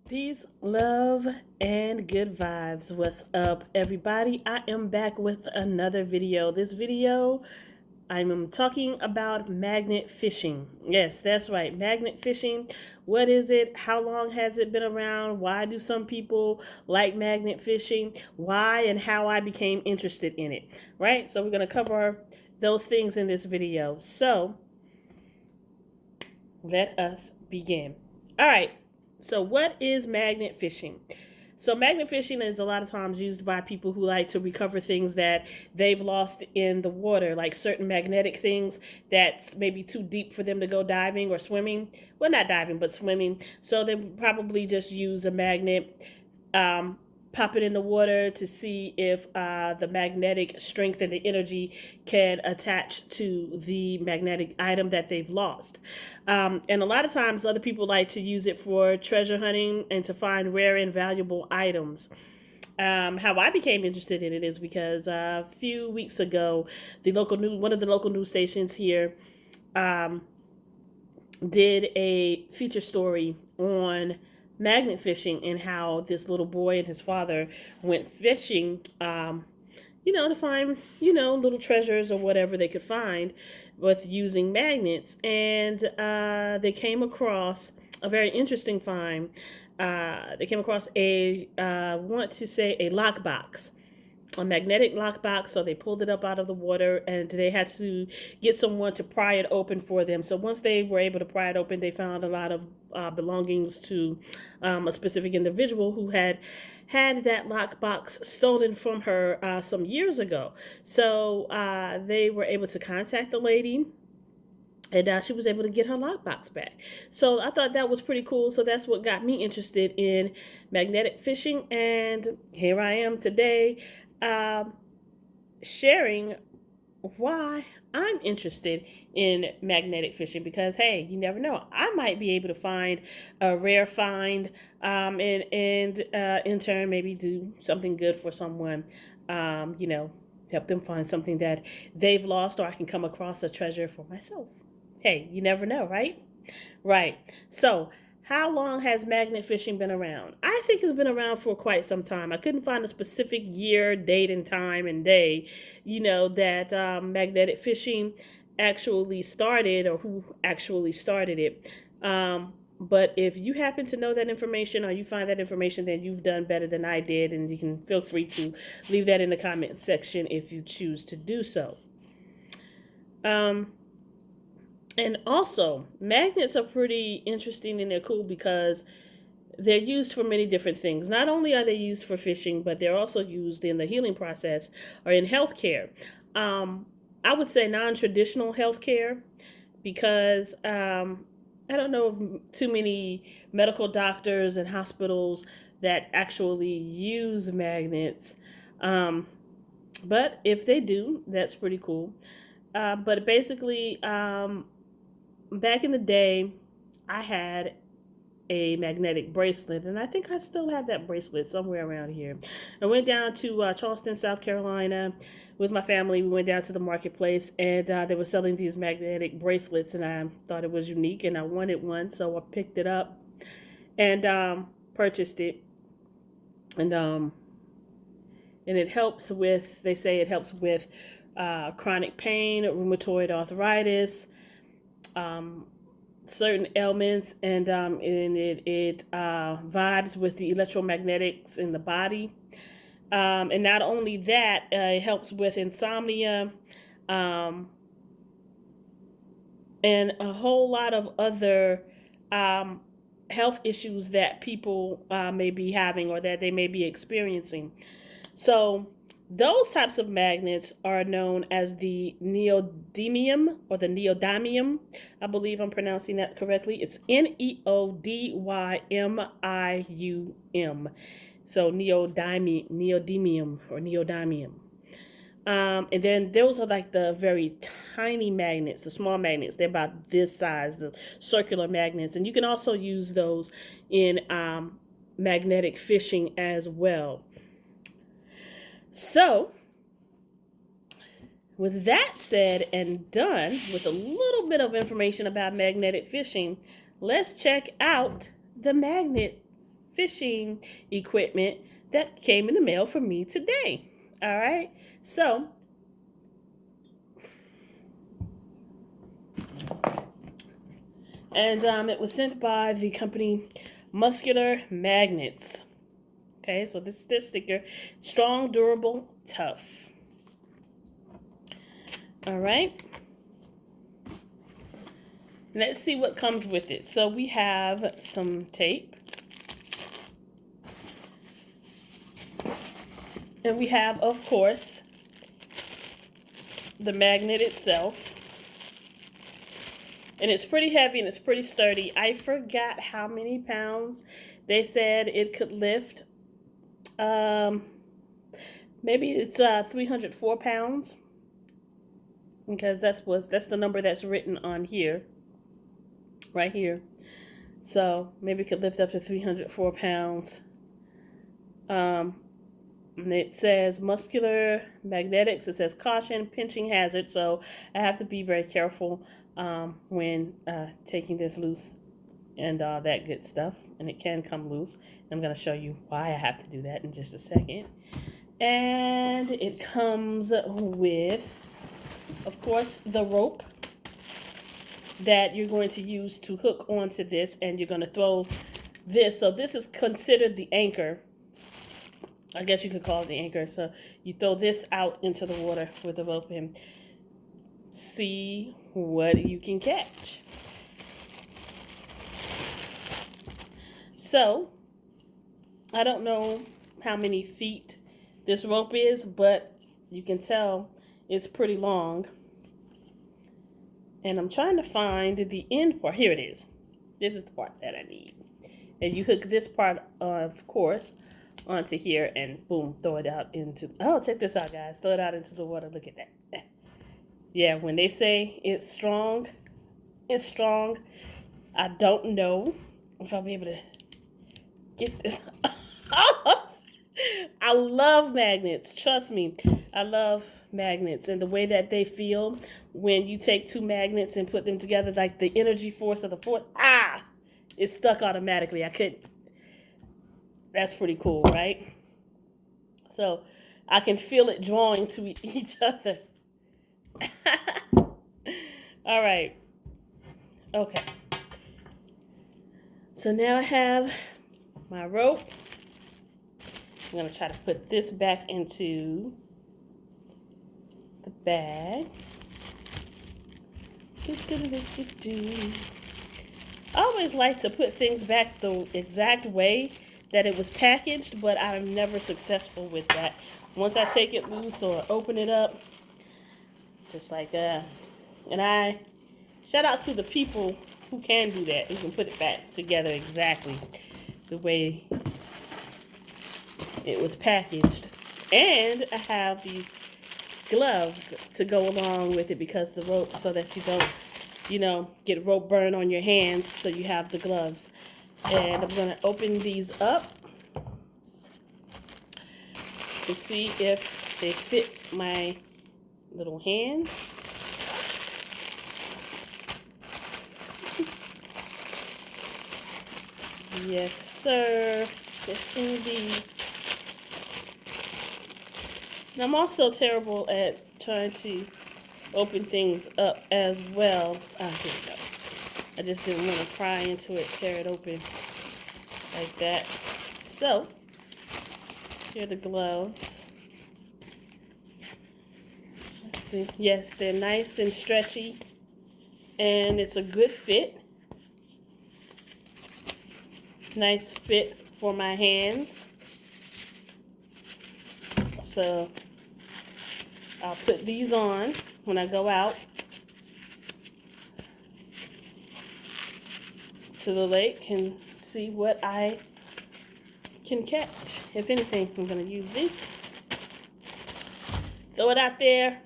Peace, love, and good vibes. What's up, everybody? I am back with another video. This video, I'm talking about magnet fishing. Yes, that's right, magnet fishing. What is it? How long has it been around? Why do some people like magnet fishing? Why and how I became interested in it, right? So, we're going to cover those things in this video. So, let us begin. All right. So, what is magnet fishing? So, magnet fishing is a lot of times used by people who like to recover things that they've lost in the water, like certain magnetic things that's maybe too deep for them to go diving or swimming. Well, not diving, but swimming. So, they probably just use a magnet, um, pop it in the water to see if the magnetic strength and the energy can attach to the magnetic item that they've lost. And a lot of times, other people like to use it for treasure hunting and to find rare and valuable items. How I became interested in it is because a few weeks ago, one of the local news stations here, um, did a feature story on magnet fishing and how this little boy and his father went fishing, to find, little treasures or whatever they could find with using magnets. And they came across a very interesting find. They came across I want to say a lockbox, a magnetic lockbox. So they pulled it up out of the water and they had to get someone to pry it open for them. So once they were able to pry it open, they found a lot of belongings to a specific individual who had that lockbox stolen from her some years ago. So they were able to contact the lady, and she was able to get her lockbox back. So I thought that was pretty cool. So that's what got me interested in magnetic fishing. And here I am today, um, sharing why I'm interested in magnetic fishing, because hey, you never know. I might be able to find a rare find, and in turn maybe do something good for someone. Help them find something that they've lost, or I can come across a treasure for myself. Hey, you never know, right? Right. So, how long has magnet fishing been around? I think it's been around for quite some time. I couldn't find a specific year, date, and time and day, that magnetic fishing actually started, or who actually started it. But if you happen to know that information, or you find that information, then you've done better than I did, and you can feel free to leave that in the comment section if you choose to do so. And also, magnets are pretty interesting and they're cool because they're used for many different things. Not only are they used for fishing, but they're also used in the healing process or in healthcare. I would say non-traditional healthcare, because I don't know of too many medical doctors and hospitals that actually use magnets. Um, but if they do, that's pretty cool. But basically, back in the day, I had a magnetic bracelet, and I think I still have that bracelet somewhere around here. I went down to Charleston, South Carolina with my family. We went down to the marketplace, and they were selling these magnetic bracelets, and I thought it was unique, and I wanted one, so I picked it up and purchased it. And it helps with, they say it helps with chronic pain, rheumatoid arthritis, um, certain ailments, and it vibes with the electromagnetics in the body. And not only that, it helps with insomnia, um, and a whole lot of other um, health issues that people may be having or that they may be experiencing. So those types of magnets are known as the neodymium or the neodymium. I believe I'm pronouncing that correctly. It's neodymium. So neodymium or neodymium. And then those are like the very tiny magnets, the small magnets. They're about this size, the circular magnets. And you can also use those in magnetic fishing as well. So, with that said and done, with a little bit of information about magnetic fishing, let's check out the magnet fishing equipment that came in the mail for me today. All right. So, and it was sent by the company Muscular Magnets. Okay, so this is their sticker. Strong, durable, tough. All right. Let's see what comes with it. So we have some tape. And we have, of course, the magnet itself. And it's pretty heavy and it's pretty sturdy. I forgot how many pounds they said it could lift. Maybe it's 304 pounds. Because that's the number that's written on here. Right here. So maybe it could lift up to 304 pounds. And it says muscular magnetics. It says caution, pinching hazard. So I have to be very careful when taking this loose and all that good stuff. And it can come loose. I'm going to show you why I have to do that in just a second. And it comes with, of course, the rope that you're going to use to hook onto this, and you're going to throw this. So this is considered the anchor. I guess you could call it the anchor. So you throw this out into the water with the rope and see what you can catch. So I don't know how many feet this rope is, but you can tell it's pretty long. And I'm trying to find the end part. Here it is. This is the part that I need. And you hook this part, of course, onto here and boom, throw it out into... Oh, check this out, guys. Throw it out into the water. Look at that. Yeah, when they say it's strong, it's strong. I don't know if I'll be able to get this off. I love magnets. Trust me. I love magnets and the way that they feel when you take two magnets and put them together, like the energy force of the force. It's stuck automatically. I couldn't. That's pretty cool, right? So I can feel it drawing to each other. All right. Okay. So now I have my rope. I'm going to try to put this back into the bag. I always like to put things back the exact way that it was packaged, but I'm never successful with that. Once I take it loose or open it up, just like that. And I shout out to the people who can do that, who can put it back together exactly the way it was packaged. And I have these gloves to go along with it because the rope, so that you don't, get rope burn on your hands. So you have the gloves. And I'm going to open these up to see if they fit my little hand. Yes, sir. Yes, indeed. And I'm also terrible at trying to open things up as well. Here we go. I just didn't want to pry into it, tear it open like that. So, here are the gloves. Let's see. Yes, they're nice and stretchy, and it's a good fit. Nice fit for my hands. So I'll put these on when I go out to the lake and see what I can catch. If anything, I'm going to use this. Throw it out there.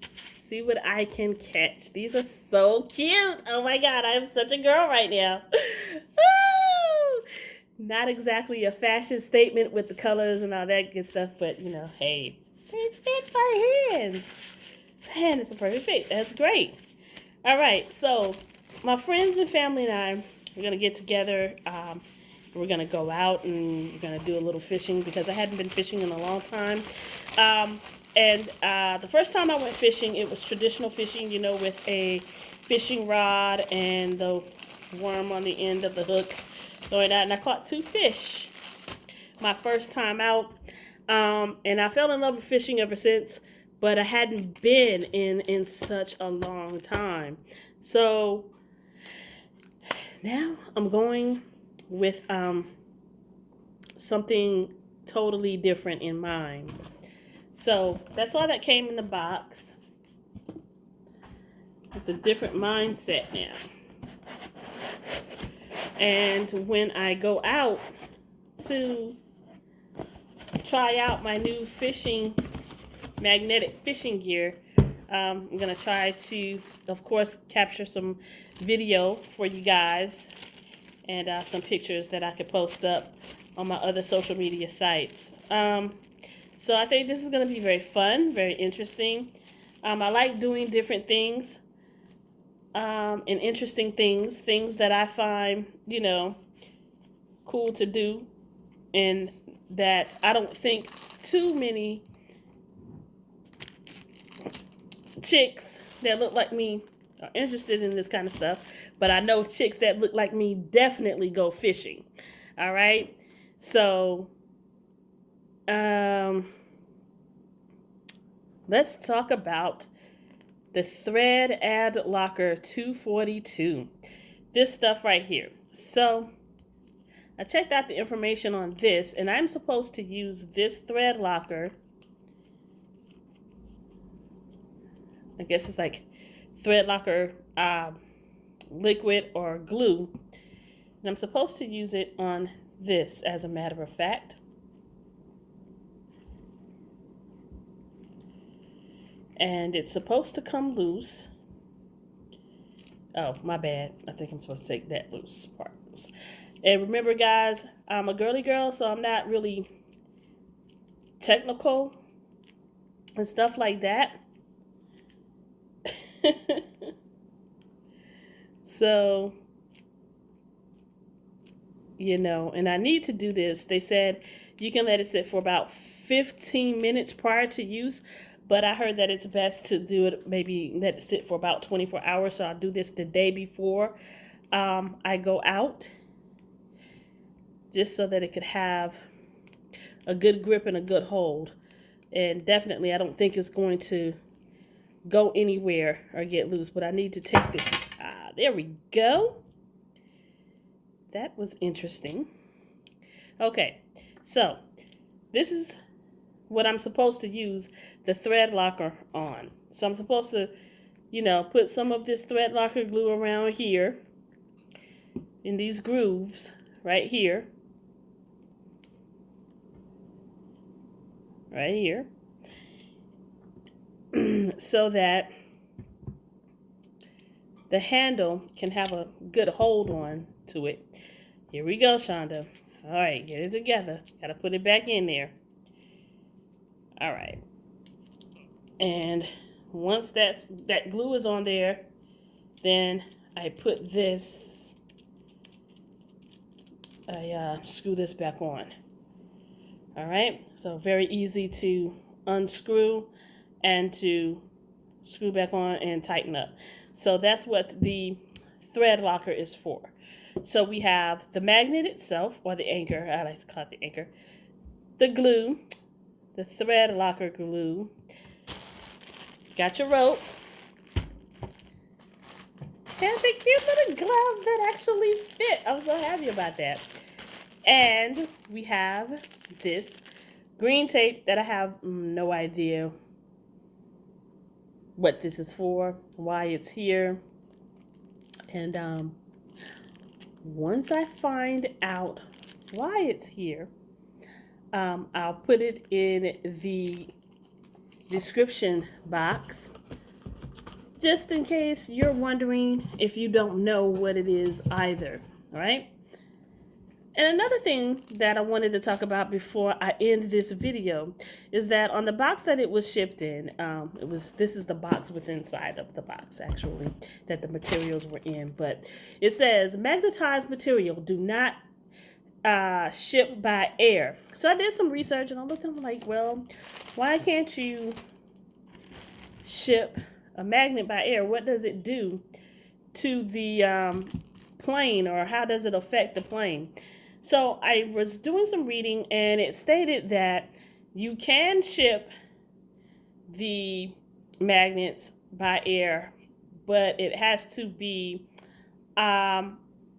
See what I can catch. These are so cute. Oh my God, I am such a girl right now. Not exactly a fashion statement with the colors and all that good stuff, but hey, they fit my hands. Man, it's a perfect fit. That's great. All right, so my friends and family and I are going to get together we're going to go out and we're going to do a little fishing because I hadn't been fishing in a long time. The first time I went fishing, it was traditional fishing, you know, with a fishing rod and the worm on the end of the hook. Throwing that, and I caught 2 fish my first time out. And I fell in love with fishing ever since, but I hadn't been in such a long time. So now I'm going with something totally different in mind. So that's all that came in the box. With a different mindset now. And when I go out to try out my new magnetic fishing gear, I'm going to try to, of course, capture some video for you guys and some pictures that I could post up on my other social media sites. So I think this is going to be very fun, very interesting. I like doing different things and interesting things that I find, you know, cool to do, and that I don't think too many chicks that look like me are interested in this kind of stuff, but I know chicks that look like me definitely go fishing. All right, so let's talk about the Thread Ad Locker 242. This stuff right here. So I checked out the information on this, and I'm supposed to use this thread locker. I guess it's like thread locker liquid or glue. And I'm supposed to use it on this, as a matter of fact. And it's supposed to come loose. Oh, my bad. I think I'm supposed to take that loose part loose. And remember, guys, I'm a girly girl, so I'm not really technical and stuff like that. So, you know, and I need to do this. They said you can let it sit for about 15 minutes prior to use, but I heard that it's best to do it, maybe let it sit for about 24 hours. So I'll do this the day before I go out, just so that it could have a good grip and a good hold. And definitely, I don't think it's going to go anywhere or get loose, but I need to take this. There we go. That was interesting. Okay, so this is what I'm supposed to use the thread locker on. So I'm supposed to, you know, put some of this thread locker glue around here in these grooves right here. Right here. So that the handle can have a good hold on to it. Here we go, Shonda. All right, get it together. Got to put it back in there. All right. And once that glue is on there, then I put this, I screw this back on. All right, so very easy to unscrew and to screw back on and tighten up. So that's what the thread locker is for. So we have the magnet itself, or the anchor, I like to call it the anchor, the glue, the thread locker glue, got your rope, and the cute little gloves that actually fit. I'm so happy about that. And we have this green tape that I have no idea what this is for, why it's here. And once I find out why it's here, I'll put it in the description box, just in case you're wondering if you don't know what it is either. All right. And another thing that I wanted to talk about before I end this video is that on the box that it was shipped in, this is the box with inside of the box actually that the materials were in, but it says magnetized material, do not shipped by air. So I did some research and I looked and I'm like, well, why can't you ship a magnet by air? What does it do to the plane, or how does it affect the plane? So I was doing some reading and it stated that you can ship the magnets by air, but it has to be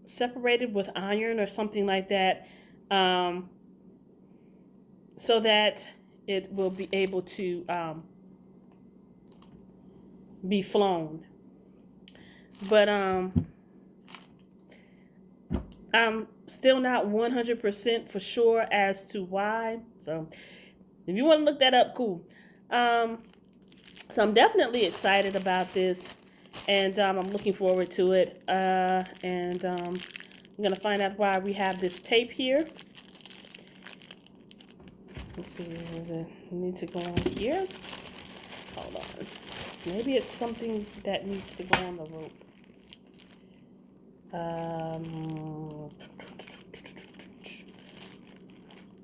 separated with iron or something like that, so that it will be able to be flown. But I'm still not 100% for sure as to why. So if you want to look that up, cool. So I'm definitely excited about this, and I'm looking forward to it. And I'm gonna find out why we have this tape here. Let's see, does it need to go on here? Hold on. Maybe it's something that needs to go on the rope.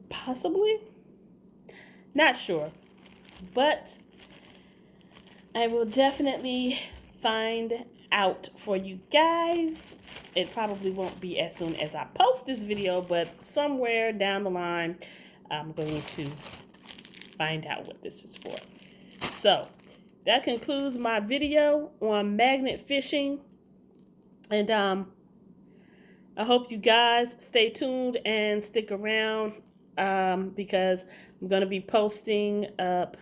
Possibly. Not sure. But I will definitely find out for you guys. It probably won't be as soon as I post this video, but somewhere down the line, I'm going to find out what this is for. So that concludes my video on magnet fishing. And I hope you guys stay tuned and stick around, because I'm going to be posting up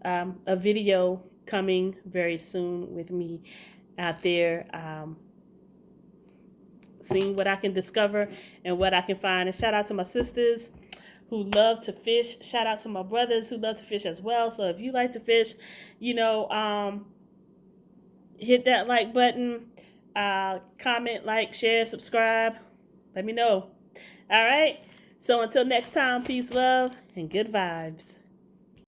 a video coming very soon with me out there, seeing what I can discover and what I can find. And shout out to my sisters who love to fish. Shout out to my brothers who love to fish as well. So if you like to fish, hit that like button, comment, like, share, subscribe. Let me know. All right. So until next time, peace, love, and good vibes.